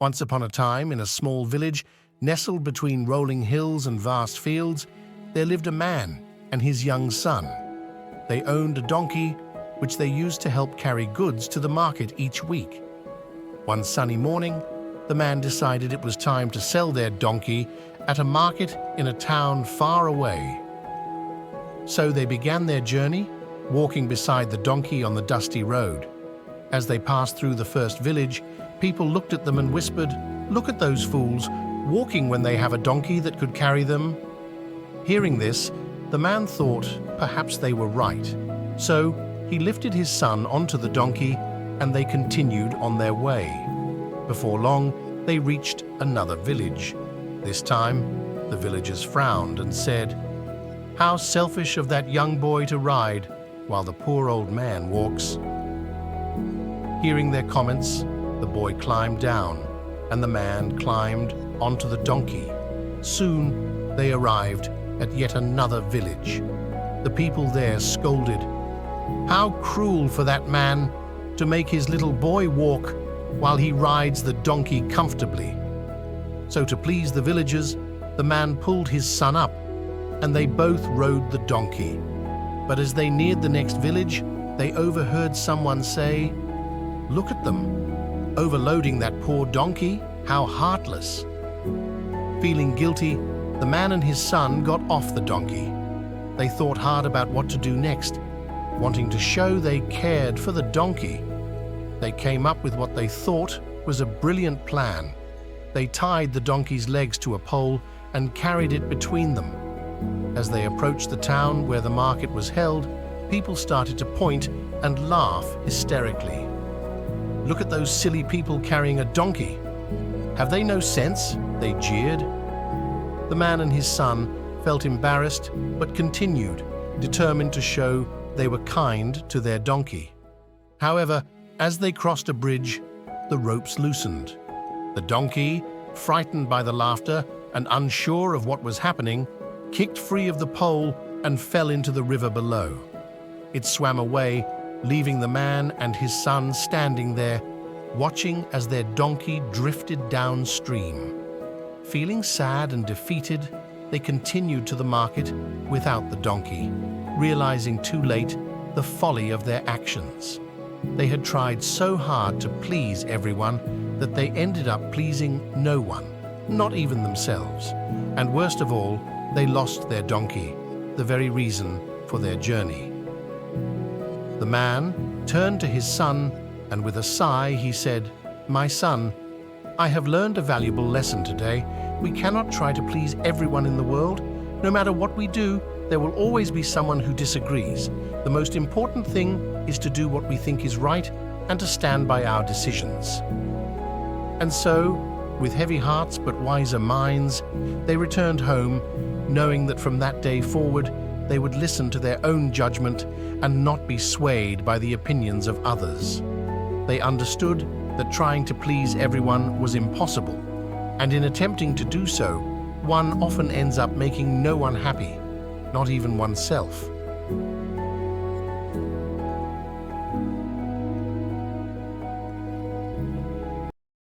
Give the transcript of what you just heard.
Once upon a time, in a small village, nestled between rolling hills and vast fields, there lived a man and his young son. They owned a donkey, which they used to help carry goods to the market each week. One sunny morning, the man decided it was time to sell their donkey at a market in a town far away. So they began their journey, walking beside the donkey on the dusty road. As they passed through the first village, people looked at them and whispered, "Look at those fools, walking when they have a donkey that could carry them." Hearing this, the man thought perhaps they were right. So he lifted his son onto the donkey and they continued on their way. Before long, they reached another village. This time, the villagers frowned and said, "How selfish of that young boy to ride while the poor old man walks." Hearing their comments, the boy climbed down and the man climbed onto the donkey. Soon, they arrived at yet another village. The people there scolded, "How cruel for that man to make his little boy walk while he rides the donkey comfortably." So to please the villagers, the man pulled his son up, and they both rode the donkey. But as they neared the next village, they overheard someone say, "Look at them, overloading that poor donkey, how heartless." Feeling guilty, the man and his son got off the donkey. They thought hard about what to do next, wanting to show they cared for the donkey. They came up with what they thought was a brilliant plan. They tied the donkey's legs to a pole and carried it between them. As they approached the town where the market was held, people started to point and laugh hysterically. "Look at those silly people carrying a donkey. Have they no sense?" they jeered. The man and his son felt embarrassed but continued, determined to show they were kind to their donkey. However, as they crossed a bridge, the ropes loosened. The donkey, frightened by the laughter and unsure of what was happening, kicked free of the pole and fell into the river below. It swam away, leaving the man and his son standing there, watching as their donkey drifted downstream. Feeling sad and defeated, they continued to the market without the donkey, realizing too late the folly of their actions. They had tried so hard to please everyone that they ended up pleasing no one, not even themselves. And worst of all, they lost their donkey, the very reason for their journey. The man turned to his son, and with a sigh he said, "My son, I have learned a valuable lesson today. We cannot try to please everyone in the world. No matter what we do, there will always be someone who disagrees. The most important thing is to do what we think is right and to stand by our decisions." And so, with heavy hearts but wiser minds, they returned home, knowing that from that day forward, they would listen to their own judgment and not be swayed by the opinions of others. They understood that trying to please everyone was impossible, and in attempting to do so, one often ends up making no one happy, not even oneself.